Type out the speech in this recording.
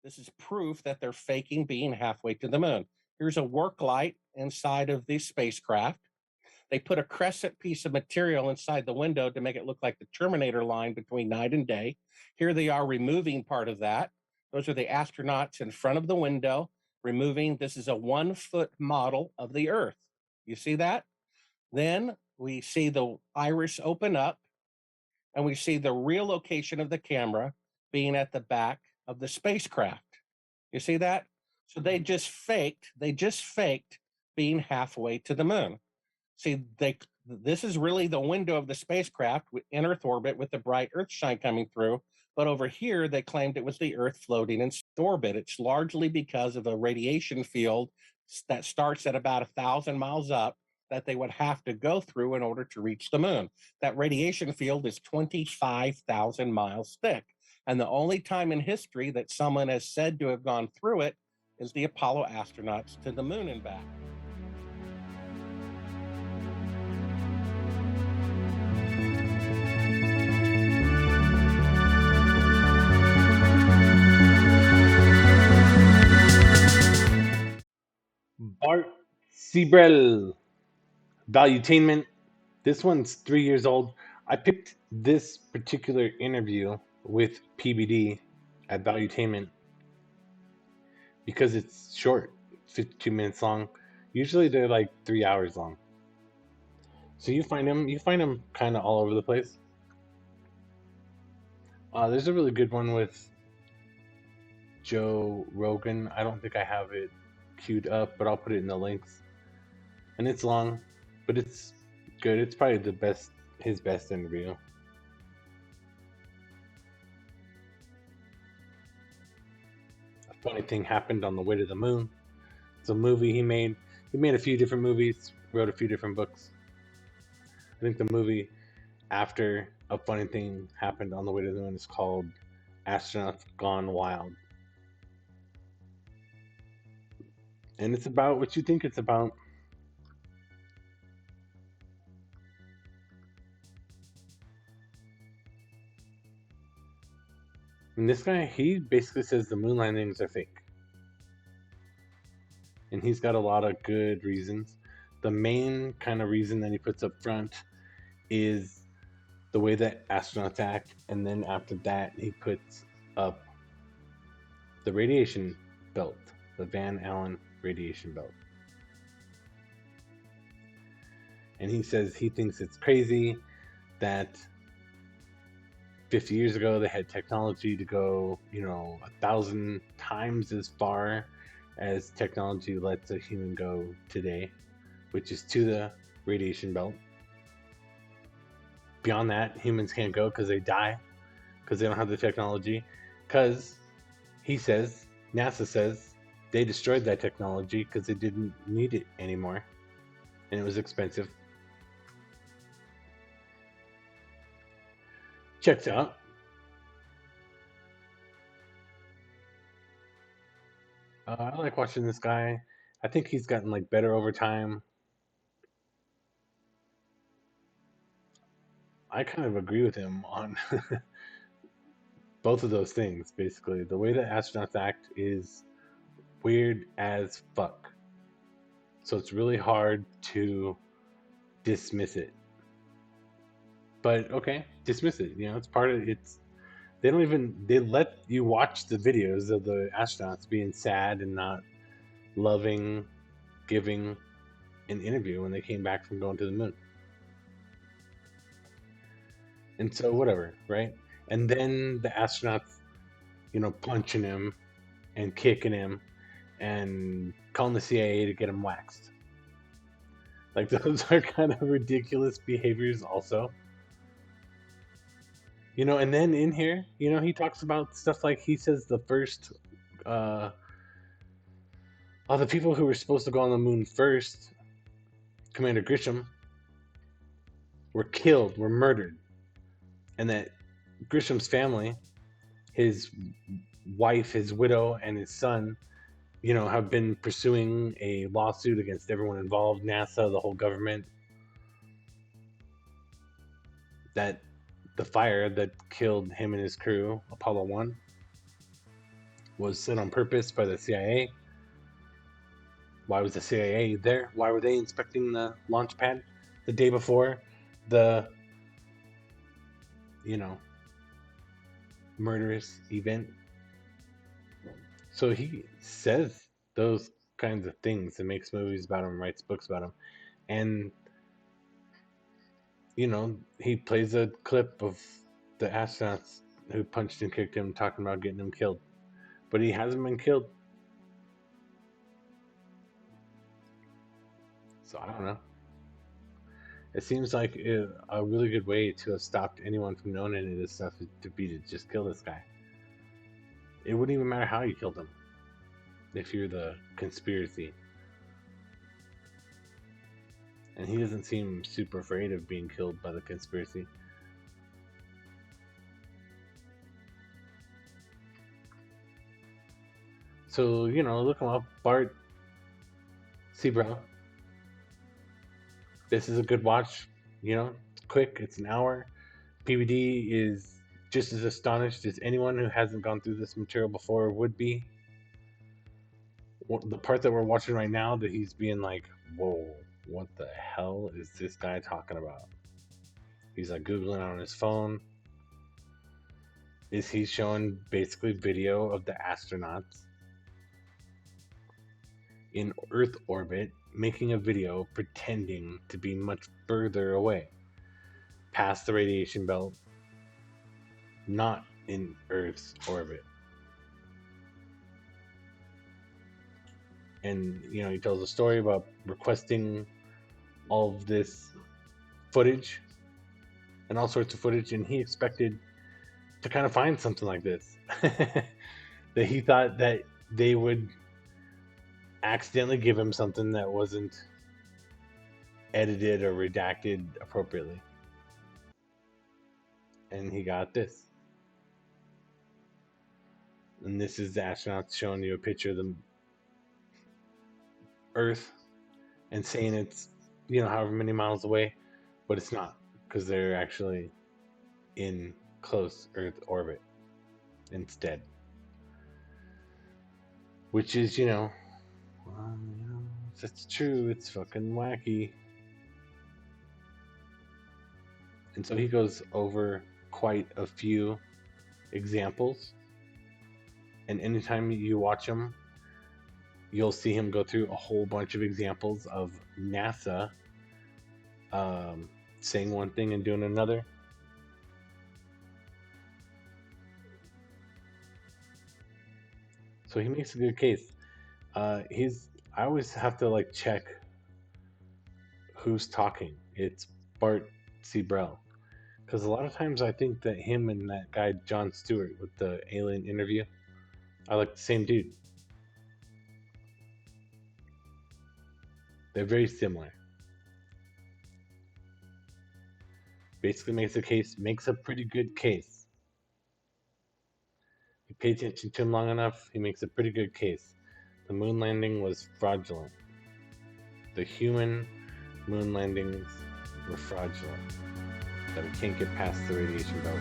This is proof that they're faking being halfway to the moon. Here's a work light inside of the spacecraft. They put a crescent piece of material inside the window to make it look like the Terminator line between night and day. Here they are removing part of that. Those are the astronauts in front of the window removing. This is a 1 foot model of the Earth. You see that? Then we see the iris open up and we see the real location of the camera being at the back of the spacecraft. You see that? So they just faked being halfway to the moon. See, this is really the window of the spacecraft in Earth orbit with the bright Earth shine coming through. But over here, they claimed it was the Earth floating in orbit. It's largely because of a radiation field that starts at about 1,000 miles up that they would have to go through in order to reach the moon. That radiation field is 25,000 miles thick. And the only time in history that someone has said to have gone through it is the Apollo astronauts to the moon and back. Bart Sibrel, Valuetainment. This one's 3 years old. I picked this particular interview with PBD at Valuetainment because it's short, 52 minutes long. Usually they're like 3 hours long. So you find them kind of all over the place. There's a really good one with Joe Rogan. I don't think I have it queued up, but I'll put it in the links. And it's long, but it's good. It's probably his best interview. A funny thing happened on the way to the moon. It's a movie he made. He made a few different movies, wrote a few different books. I think the movie after A Funny Thing Happened on the Way to the Moon is called Astronauts Gone Wild. And it's about what you think it's about. And this guy, he basically says the moon landings are fake. And he's got a lot of good reasons. The main kind of reason that he puts up front is the way that astronauts act. And then after that, he puts up the radiation belt, the Van Allen radiation belt. And he says he thinks it's crazy that 50 years ago they had technology to go 1,000 times as far as technology lets a human go today, which is to the radiation belt. Beyond that, humans can't go because they die, because they don't have the technology, because NASA says they destroyed that technology because they didn't need it anymore and it was expensive. Checks out. I like watching this guy. I think he's gotten better over time. I kind of agree with him on both of those things, basically. The way that astronauts act is weird as fuck. So it's really hard to dismiss it. But okay, dismiss it. It's part of it's. They let you watch the videos of the astronauts being sad and not loving, giving an interview when they came back from going to the moon. And so whatever, right? And then the astronauts, punching him and kicking him and calling the CIA to get him waxed. Those are kind of ridiculous behaviors also. And then in here, he talks about stuff like he says the first, the people who were supposed to go on the moon first, Commander Grisham, were killed, were murdered. And that Grisham's family, his wife, his widow, and his son, have been pursuing a lawsuit against everyone involved, NASA, the whole government, that the fire that killed him and his crew, Apollo 1, was set on purpose by the CIA. Why was the CIA there? Why were they inspecting the launch pad the day before the, murderous event? So he says those kinds of things and makes movies about him, writes books about him. And, he plays a clip of the astronauts who punched and kicked him talking about getting him killed. But he hasn't been killed. So I don't know. It seems like a really good way to have stopped anyone from knowing any of this stuff to be to just kill this guy. It wouldn't even matter how you killed him if you're the conspiracy. And he doesn't seem super afraid of being killed by the conspiracy. So, look him up, Bart Sibrel. This is a good watch, quick, it's an hour. PBD is just as astonished as anyone who hasn't gone through this material before would be. The part that we're watching right now, that he's being like, whoa, what the hell is this guy talking about? He's like Googling on his phone. Is he showing basically video of the astronauts in Earth orbit making a video pretending to be much further away, past the radiation belt, not in Earth's orbit. And, he tells a story about requesting all of this footage and all sorts of footage, and he expected to kind of find something like this. That he thought that they would accidentally give him something that wasn't edited or redacted appropriately. And he got this. And this is the astronauts showing you a picture of the Earth and saying it's, however many miles away, but it's not, because they're actually in close Earth orbit instead. Which is, that's true, it's fucking wacky. And so he goes over quite a few examples. And anytime you watch him, you'll see him go through a whole bunch of examples of NASA saying one thing and doing another. So he makes a good case. I always have to check who's talking. It's Bart Sibrel. Because a lot of times I think that him and that guy Jon Stewart with the alien interview are the same dude. They're very similar. Basically makes a pretty good case. You pay attention to him long enough, he makes a pretty good case. The moon landing was fraudulent. The human moon landings were fraudulent. That we can't get past the radiation belt.